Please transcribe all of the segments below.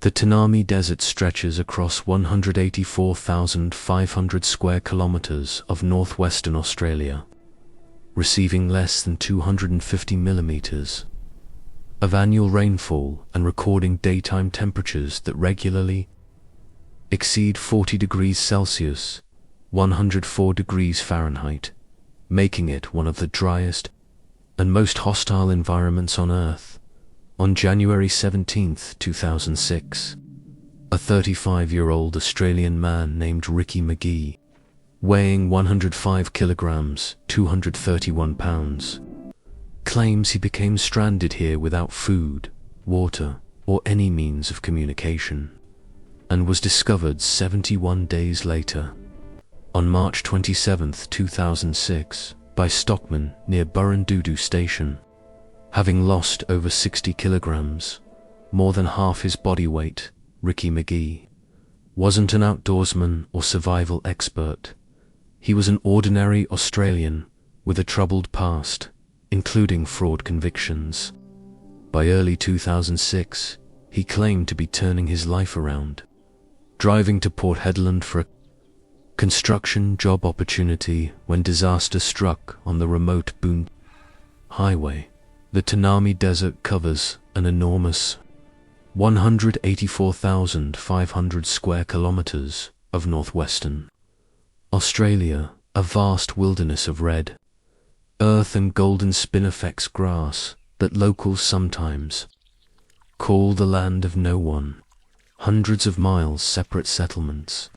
The Tanami Desert stretches across 184,500 square kilometers of northwestern Australia, receiving less than 250 millimeters of annual rainfall and recording daytime temperatures that regularly exceed 40 degrees Celsius, 104 degrees Fahrenheit, making it one of the driest and most hostile environments on Earth. On January 17, 2006, a 35-year-old Australian man named McGee, weighing 105 kilograms, 231 pounds, claims he became stranded here without food, water, or any means of communication, and was discovered 71 days later, on March 27, 2006, by stockmen near Burrundudu Station, having lost over 60 kilograms, more than half his body weight. McGee wasn't an outdoorsman or survival expert. He was an ordinary Australian with a troubled past, including fraud convictions. By early 2006, he claimed to be turning his life around, driving to Port Hedland for a construction job opportunity when disaster struck on the remote Boone Highway. The Tanami Desert covers an enormous 184,500 square kilometers of northwestern Australia, a vast wilderness of red earth and golden spinifex grass that locals sometimes call the land of no one. Hundreds of miles separate settlements.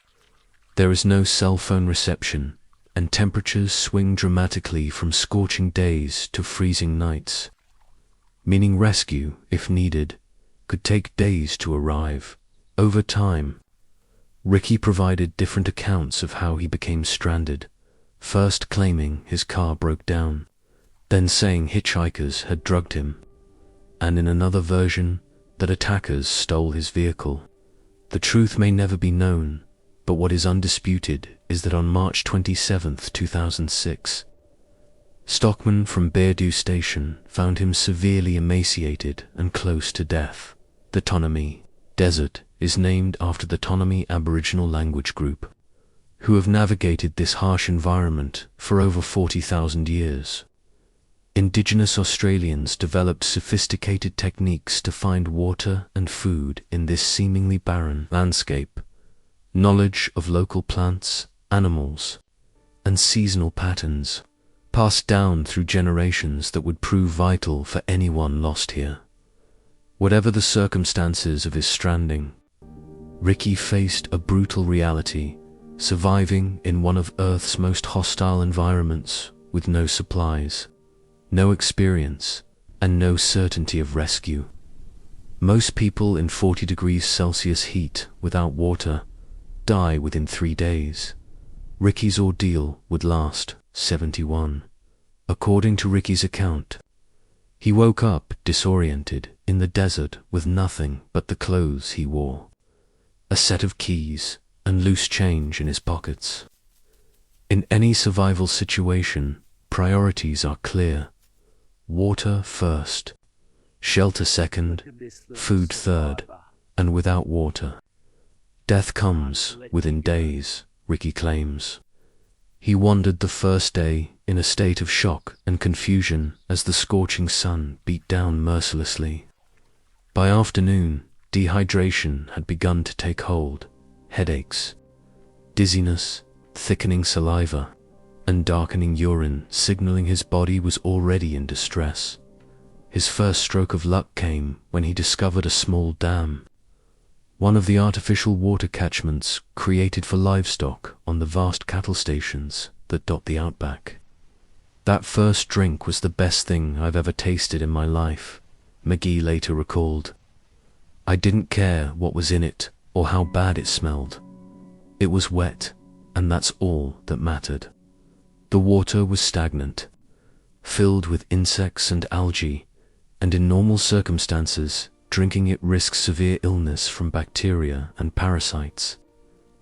There is no cell phone reception, and temperatures swing dramatically from scorching days to freezing nights, meaning rescue, if needed, could take days to arrive. Over time, Ricky provided different accounts of how he became stranded, first claiming his car broke down, then saying hitchhikers had drugged him, and in another version that attackers stole his vehicle. The truth may never be known, but what is undisputed is that on March 27, 2006, stockmen from Burrundudu Station found him severely emaciated and close to death. The Tanami Desert is named after the Tanami Aboriginal language group, who have navigated this harsh environment for over 40,000 years. Indigenous Australians developed sophisticated techniques to find water and food in this seemingly barren landscape. Knowledge of local plants, animals, and seasonal patterns passed down through generations that would prove vital for anyone lost here. Whatever the circumstances of his stranding, Ricky faced a brutal reality, surviving in one of Earth's most hostile environments with no supplies, no experience, and no certainty of rescue. Most people in 40 degrees Celsius heat without water die within 3 days. Ricky's ordeal would last 71. According to Ricky's account, he woke up disoriented in the desert with nothing but the clothes he wore, a set of keys, and loose change in his pockets. In any survival situation, priorities are clear. Water first, shelter second, food third, and without water, death comes within days, Ricky claims. He wandered the first day in a state of shock and confusion as the scorching sun beat down mercilessly. By afternoon, dehydration had begun to take hold. Headaches, dizziness, thickening saliva, and darkening urine signaling his body was already in distress. His first stroke of luck came when he discovered a small dam, one of the artificial water catchments created for livestock on the vast cattle stations that dot the Outback. That first drink was the best thing I've ever tasted in my life, McGee later recalled. I didn't care what was in it or how bad it smelled. It was wet, and that's all that mattered. The water was stagnant, filled with insects and algae, and in normal circumstances, drinking it risks severe illness from bacteria and parasites.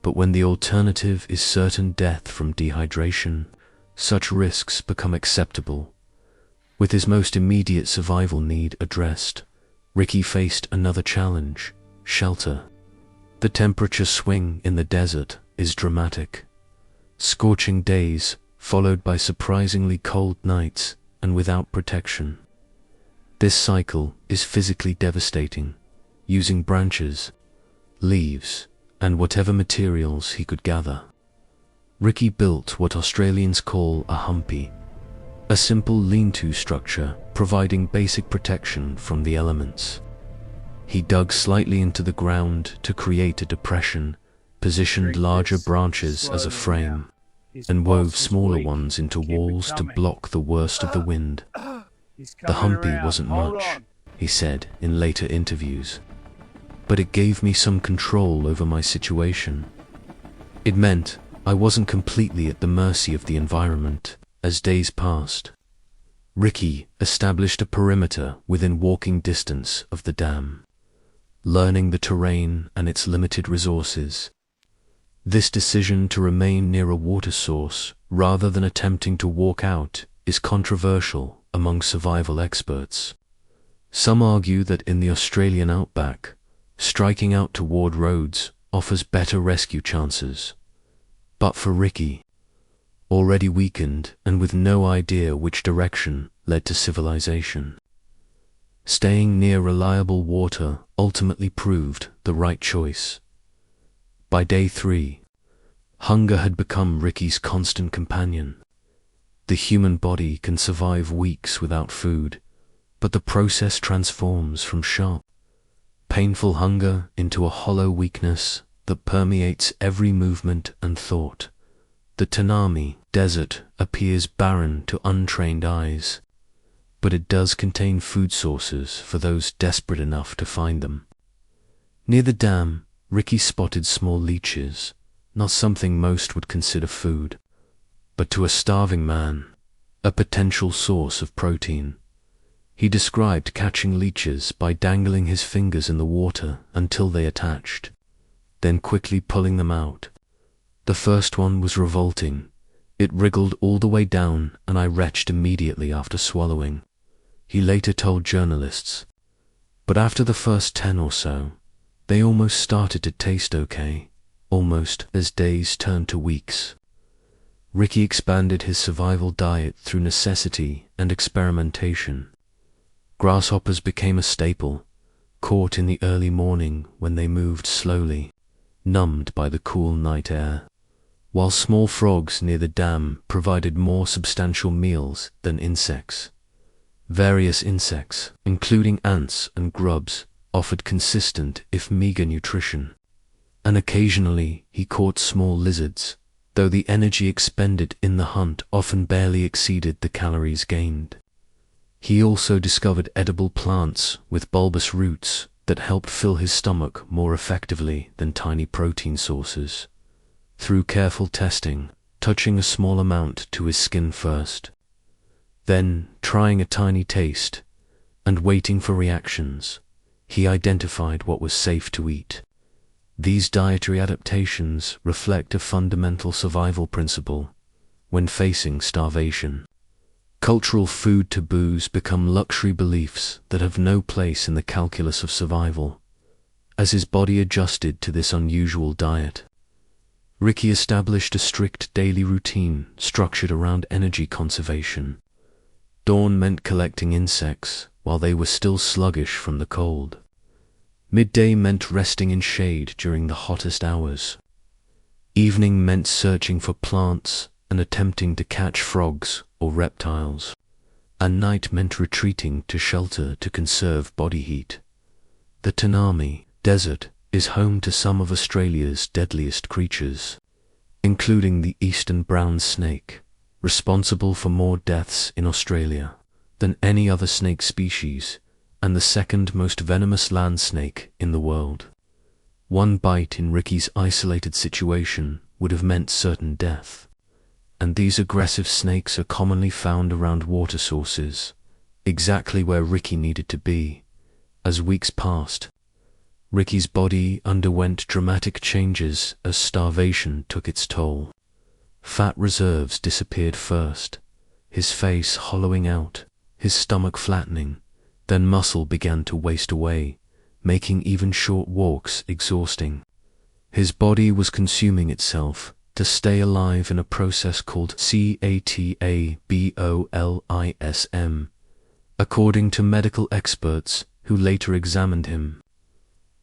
But when the alternative is certain death from dehydration, such risks become acceptable. With his most immediate survival need addressed, Ricky faced another challenge: shelter. The temperature swing in the desert is dramatic. Scorching days, followed by surprisingly cold nights and without protection. This cycle is physically devastating, using branches, leaves, and whatever materials he could gather. Ricky built what Australians call a humpy, a simple lean-to structure providing basic protection from the elements. He dug slightly into the ground to create a depression, positioned larger branches as a frame, and wove smaller ones into walls to block the worst of the wind. The humpy wasn't much, he said in later interviews, but it gave me some control over my situation. It meant I wasn't completely at the mercy of the environment. As days passed, Ricky established a perimeter within walking distance of the dam, learning the terrain and its limited resources. This decision to remain near a water source rather than attempting to walk out is controversial among survival experts. Some argue that in the Australian outback, striking out toward roads offers better rescue chances. But for Ricky, already weakened and with no idea which direction led to civilization, staying near reliable water ultimately proved the right choice. By day 3, hunger had become Ricky's constant companion. The human body can survive weeks without food, but the process transforms from sharp, painful hunger into a hollow weakness that permeates every movement and thought. The Tanami Desert appears barren to untrained eyes, but it does contain food sources for those desperate enough to find them. Near the dam, Ricky spotted small leeches, not something most would consider food, but to a starving man, a potential source of protein. He described catching leeches by dangling his fingers in the water until they attached, then quickly pulling them out. The first one was revolting. It wriggled all the way down and I retched immediately after swallowing, he later told journalists. But after the first 10 or so, they almost started to taste okay, almost as days turned to weeks. Ricky expanded his survival diet through necessity and experimentation. Grasshoppers became a staple, caught in the early morning when they moved slowly, numbed by the cool night air, while small frogs near the dam provided more substantial meals than insects. Various insects, including ants and grubs, offered consistent if meager nutrition, and occasionally he caught small lizards, though the energy expended in the hunt often barely exceeded the calories gained. He also discovered edible plants with bulbous roots that helped fill his stomach more effectively than tiny protein sources. Through careful testing, touching a small amount to his skin first, then trying a tiny taste, and waiting for reactions, he identified what was safe to eat. These dietary adaptations reflect a fundamental survival principle when facing starvation. Cultural food taboos become luxury beliefs that have no place in the calculus of survival. As his body adjusted to this unusual diet, Ricky established a strict daily routine structured around energy conservation. Dawn meant collecting insects while they were still sluggish from the cold. Midday meant resting in shade during the hottest hours. Evening meant searching for plants and attempting to catch frogs or reptiles. And night meant retreating to shelter to conserve body heat. The Tanami Desert is home to some of Australia's deadliest creatures, including the eastern brown snake, responsible for more deaths in Australia than any other snake species, and the second most venomous land snake in the world. One bite in Ricky's isolated situation would have meant certain death, and these aggressive snakes are commonly found around water sources, exactly where Ricky needed to be. As weeks passed, Ricky's body underwent dramatic changes as starvation took its toll. Fat reserves disappeared first, his face hollowing out, his stomach flattening, then muscle began to waste away, making even short walks exhausting. His body was consuming itself to stay alive in a process called catabolism, according to medical experts who later examined him.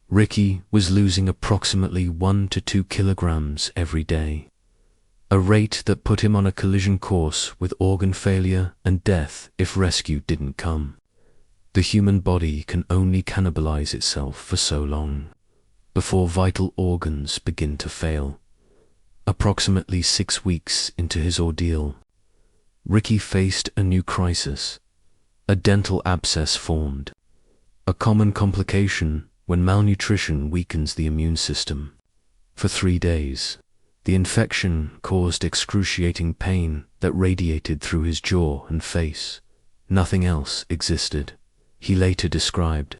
Ricky was losing approximately 1 to 2 kilograms every day, a rate that put him on a collision course with organ failure and death if rescue didn't come. The human body can only cannibalize itself for so long before vital organs begin to fail. Approximately 6 weeks into his ordeal, Ricky faced a new crisis. A dental abscess formed, a common complication when malnutrition weakens the immune system. For 3 days, the infection caused excruciating pain that radiated through his jaw and face. Nothing else existed. He later described,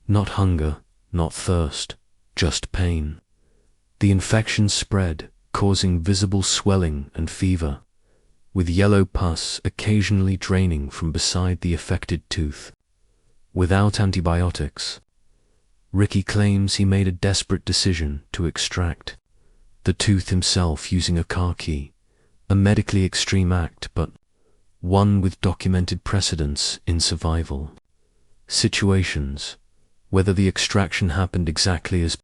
not hunger, not thirst, just pain. The infection spread, causing visible swelling and fever, with yellow pus occasionally draining from beside the affected tooth. Without antibiotics, Ricky claims he made a desperate decision to extract the tooth himself using a car key, a medically extreme act, but one with documented precedence in survival situations. Whether the extraction happened exactly as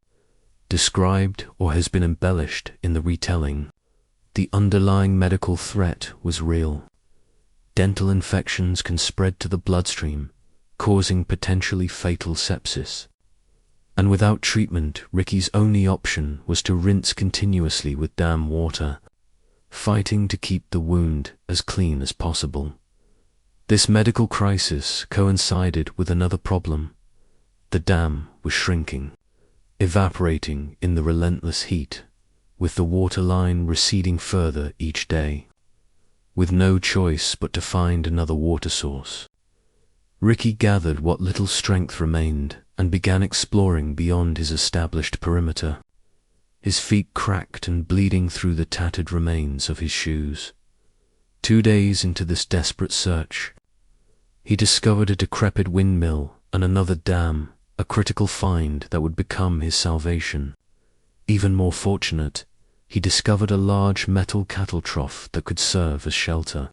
described or has been embellished in the retelling, the underlying medical threat was real. Dental infections can spread to the bloodstream, causing potentially fatal sepsis. And without treatment, Ricky's only option was to rinse continuously with dam water, fighting to keep the wound as clean as possible. This medical crisis coincided with another problem. The dam was shrinking, evaporating in the relentless heat, with the water line receding further each day. With no choice but to find another water source, Ricky gathered what little strength remained and began exploring beyond his established perimeter, his feet cracked and bleeding through the tattered remains of his shoes. 2 days into this desperate search, he discovered a decrepit windmill and another dam, a critical find that would become his salvation. Even more fortunate, he discovered a large metal cattle trough that could serve as shelter,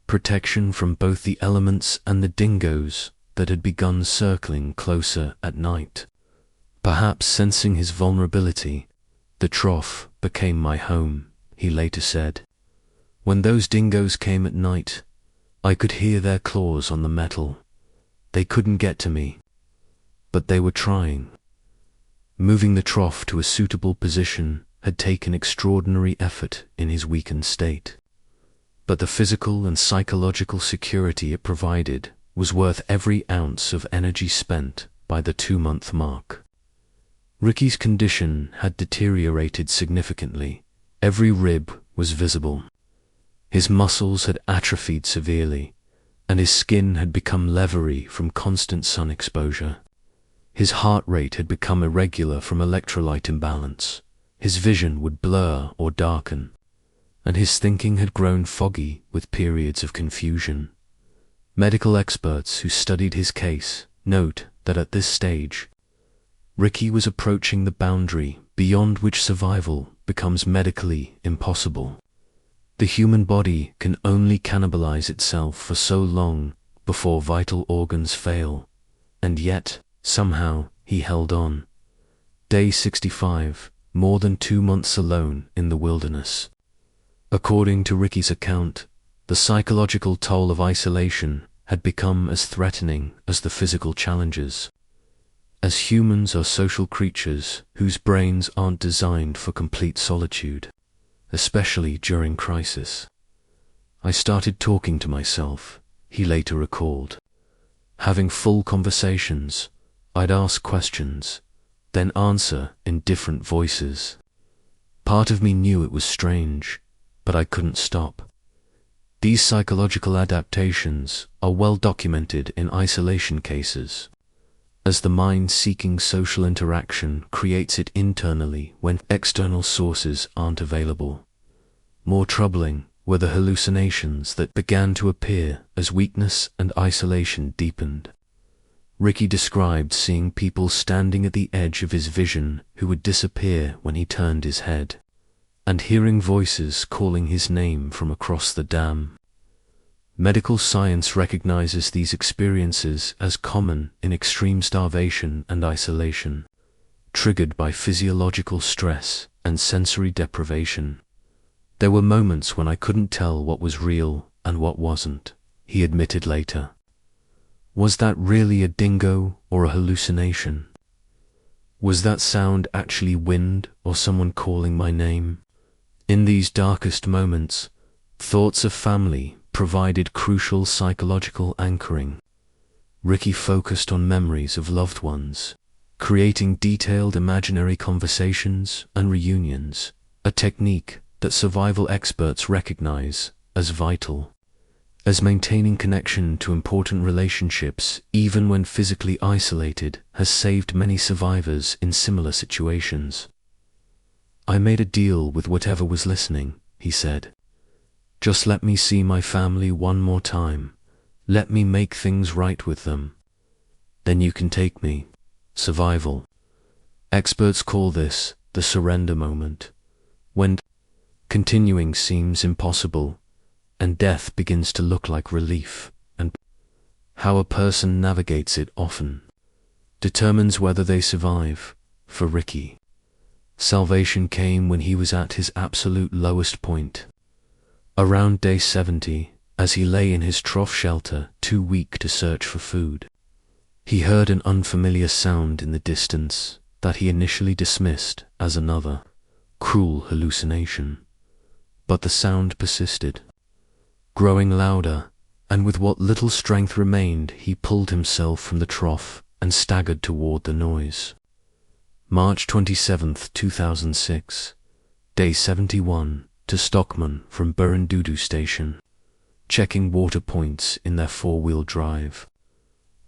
protection from both the elements and the dingoes that had begun circling closer at night. Perhaps sensing his vulnerability, the trough became my home, he later said. When those dingoes came at night, I could hear their claws on the metal. They couldn't get to me, but they were trying. Moving the trough to a suitable position had taken extraordinary effort in his weakened state, but the physical and psychological security it provided was worth every ounce of energy spent by the 2-month mark. Ricky's condition had deteriorated significantly. Every rib was visible. His muscles had atrophied severely, and his skin had become leathery from constant sun exposure. His heart rate had become irregular from electrolyte imbalance. His vision would blur or darken, and his thinking had grown foggy with periods of confusion. Medical experts who studied his case note that at this stage, Ricky was approaching the boundary beyond which survival becomes medically impossible. The human body can only cannibalize itself for so long before vital organs fail, and yet, somehow, he held on. Day 65, more than 2 months alone in the wilderness. According to Ricky's account, the psychological toll of isolation had become as threatening as the physical challenges. As humans are social creatures whose brains aren't designed for complete solitude, especially during crisis. I started talking to myself, he later recalled. Having full conversations, I'd ask questions, then answer in different voices. Part of me knew it was strange, but I couldn't stop. These psychological adaptations are well documented in isolation cases, as the mind seeking social interaction creates it internally when external sources aren't available. More troubling were the hallucinations that began to appear as weakness and isolation deepened. Ricky described seeing people standing at the edge of his vision who would disappear when he turned his head, and hearing voices calling his name from across the dam. Medical science recognizes these experiences as common in extreme starvation and isolation, triggered by physiological stress and sensory deprivation. There were moments when I couldn't tell what was real and what wasn't, he admitted later. Was that really a dingo or a hallucination? Was that sound actually wind or someone calling my name? In these darkest moments, thoughts of family provided crucial psychological anchoring. Ricky focused on memories of loved ones, creating detailed imaginary conversations and reunions, a technique that survival experts recognize as vital, as maintaining connection to important relationships even when physically isolated has saved many survivors in similar situations. I made a deal with whatever was listening, he said. Just let me see my family one more time. Let me make things right with them. Then you can take me. Survival. Experts call this the surrender moment, when continuing seems impossible and death begins to look like relief, and how a person navigates it often determines whether they survive. For Ricky, salvation came when he was at his absolute lowest point. Around day 70, as he lay in his trough shelter, too weak to search for food, he heard an unfamiliar sound in the distance that he initially dismissed as another cruel hallucination. But the sound persisted, growing louder, and with what little strength remained, he pulled himself from the trough and staggered toward the noise. March 27, 2006, day 71, to stockmen from Burundudu Station, checking water points in their four-wheel drive,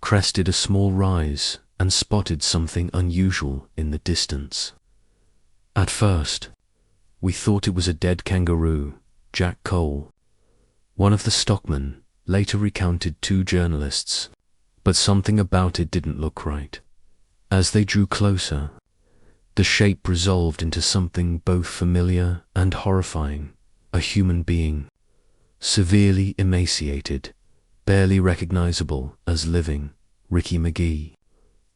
crested a small rise and spotted something unusual in the distance. At first, we thought it was a dead kangaroo, Jack Cole, one of the stockmen, later recounted to journalists, but something about it didn't look right. As they drew closer, the shape resolved into something both familiar and horrifying, a human being, severely emaciated, barely recognizable as living. Ricky McGee,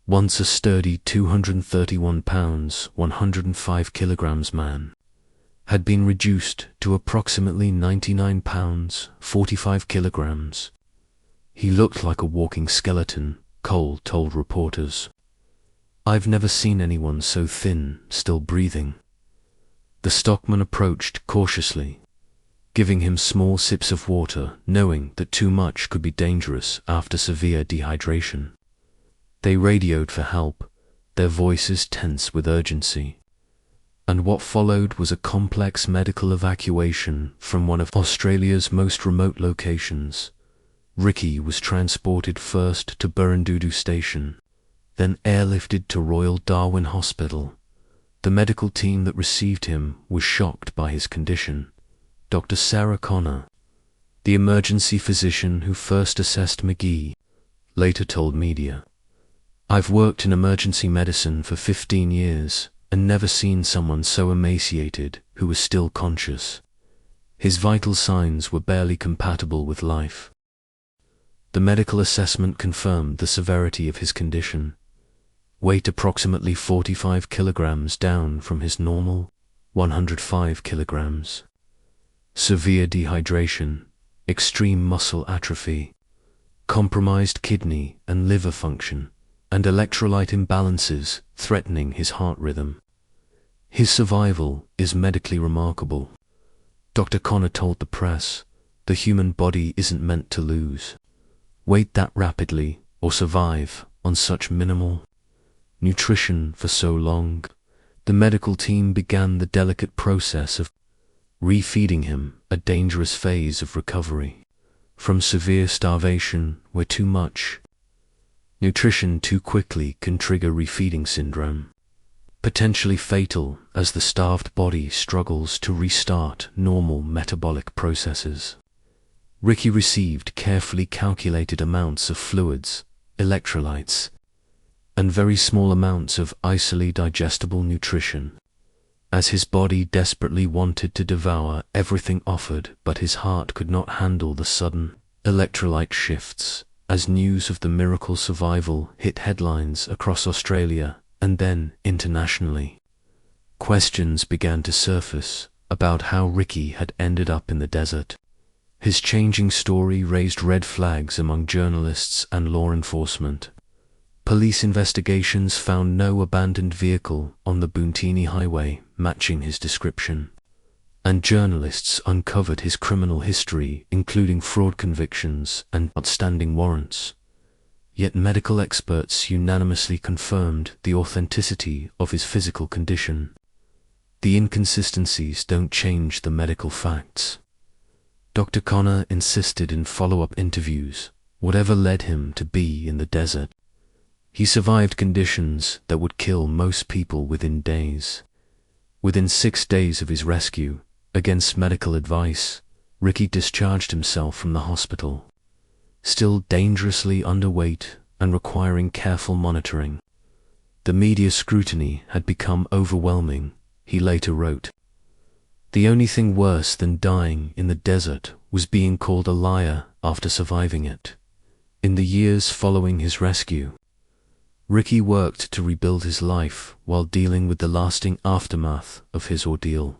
once a sturdy 231 pounds, 105 kilograms man, had been reduced to approximately 99 pounds, 45 kilograms. He looked like a walking skeleton, Cole told reporters. I've never seen anyone so thin, still breathing. The stockman approached cautiously, giving him small sips of water, knowing that too much could be dangerous after severe dehydration. They radioed for help, their voices tense with urgency. And what followed was a complex medical evacuation from one of Australia's most remote locations. Ricky was transported first to Burundudu Station, then airlifted to Royal Darwin Hospital. The medical team that received him was shocked by his condition. Dr. Sarah Connor, the emergency physician who first assessed McGee, later told media, I've worked in emergency medicine for 15 years and never seen someone so emaciated who was still conscious. His vital signs were barely compatible with life. The medical assessment confirmed the severity of his condition. Weight approximately 45 kilograms down from his normal 105 kilograms. Severe dehydration, extreme muscle atrophy, compromised kidney and liver function, and electrolyte imbalances threatening his heart rhythm. His survival is medically remarkable. Dr. Connor told the press, the human body isn't meant to lose weight that rapidly or survive on such minimal nutrition for so long. The medical team began the delicate process of refeeding him, a dangerous phase of recovery from severe starvation where too much nutrition too quickly can trigger refeeding syndrome, potentially fatal as the starved body struggles to restart normal metabolic processes. Ricky received carefully calculated amounts of fluids electrolytes, and very small amounts of easily digestible nutrition, as his body desperately wanted to devour everything offered, but his heart could not handle the sudden electrolyte shifts as news of the miracle survival hit headlines across Australia and then internationally. Questions began to surface about how Ricky had ended up in the desert. His changing story raised red flags among journalists and law enforcement. Police investigations found no abandoned vehicle on the Boontini Highway matching his description, and journalists uncovered his criminal history, including fraud convictions and outstanding warrants. Yet medical experts unanimously confirmed the authenticity of his physical condition. The inconsistencies don't change the medical facts. Dr. Connor insisted in follow-up interviews, whatever led him to be in the desert. He survived conditions that would kill most people within days. Within 6 days of his rescue, against medical advice, Ricky discharged himself from the hospital, still dangerously underweight and requiring careful monitoring. The media scrutiny had become overwhelming, he later wrote. The only thing worse than dying in the desert was being called a liar after surviving it. In the years following his rescue, Ricky worked to rebuild his life while dealing with the lasting aftermath of his ordeal.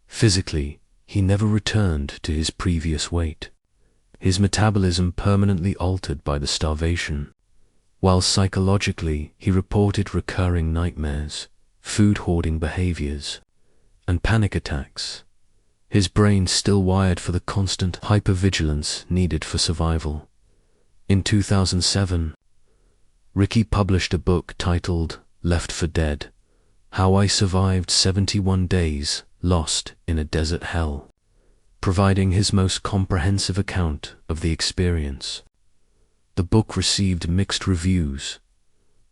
Physically, he never returned to his previous weight, his metabolism permanently altered by the starvation, while psychologically he reported recurring nightmares, food hoarding behaviors, and panic attacks, his brain still wired for the constant hypervigilance needed for survival. In 2007, Ricky published a book titled Left for Dead: How I Survived 71 Days Lost in a Desert Hell, providing his most comprehensive account of the experience. The book received mixed reviews,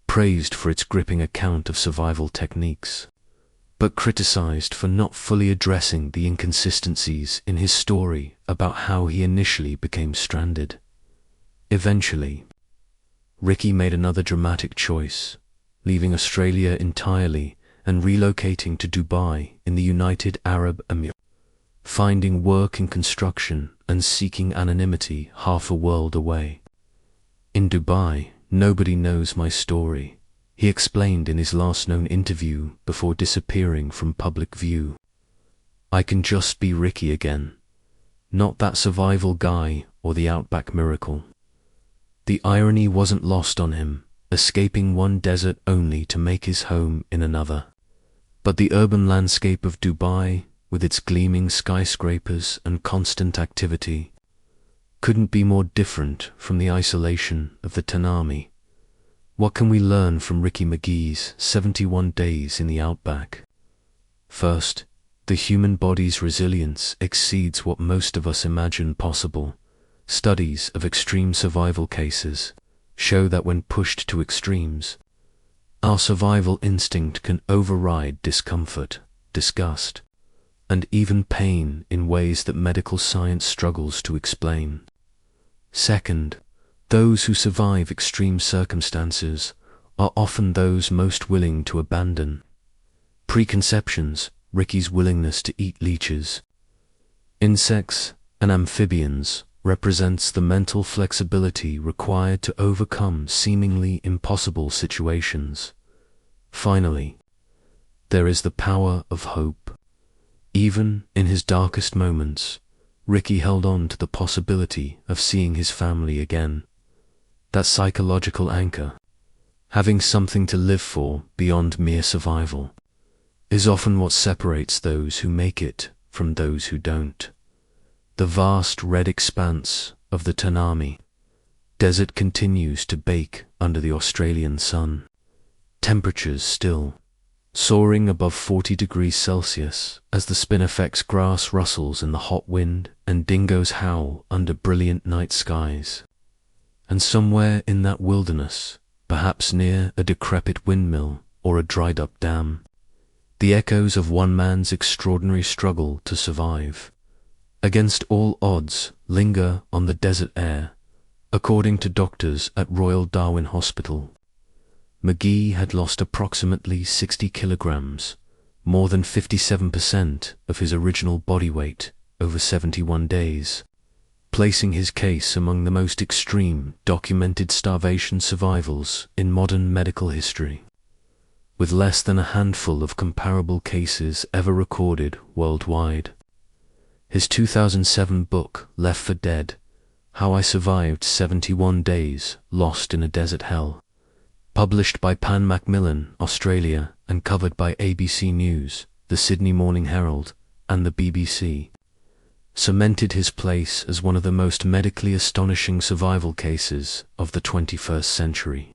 praised for its gripping account of survival techniques, but criticized for not fully addressing the inconsistencies in his story about how he initially became stranded. Eventually, Ricky made another dramatic choice, leaving Australia entirely and relocating to Dubai in the United Arab Emirates, finding work in construction and seeking anonymity half a world away. In Dubai, nobody knows my story, he explained in his last known interview before disappearing from public view. I can just be Ricky again, not that survival guy or the Outback miracle. The irony wasn't lost on him, escaping one desert only to make his home in another. But the urban landscape of Dubai, with its gleaming skyscrapers and constant activity, couldn't be more different from the isolation of the Tanami. What can we learn from Ricky McGee's 71 days in the Outback? First, the human body's resilience exceeds what most of us imagine possible. Studies of extreme survival cases show that when pushed to extremes, our survival instinct can override discomfort, disgust, and even pain in ways that medical science struggles to explain. Second, those who survive extreme circumstances are often those most willing to abandon preconceptions. Ricky's willingness to eat leeches, insects, and amphibians represents the mental flexibility required to overcome seemingly impossible situations. Finally, there is the power of hope. Even in his darkest moments, Ricky held on to the possibility of seeing his family again. That psychological anchor, having something to live for beyond mere survival, is often what separates those who make it from those who don't. The vast red expanse of the Tanami Desert continues to bake under the Australian sun. Temperatures still soaring above 40 degrees Celsius as the spinifex grass rustles in the hot wind and dingoes howl under brilliant night skies. And somewhere in that wilderness, perhaps near a decrepit windmill or a dried-up dam, the echoes of one man's extraordinary struggle to survive against all odds linger on the desert air, According to doctors at Royal Darwin Hospital, McGee had lost approximately 60 kilograms, more than 57% of his original body weight, over 71 days, placing his case among the most extreme documented starvation survivals in modern medical history, with less than a handful of comparable cases ever recorded worldwide. His 2007 book, Left for Dead: How I Survived 71 Days Lost in a Desert Hell, published by Pan Macmillan, Australia, and covered by ABC News, the Sydney Morning Herald, and the BBC, cemented his place as one of the most medically astonishing survival cases of the 21st century.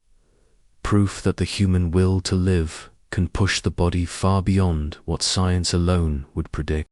Proof that the human will to live can push the body far beyond what science alone would predict.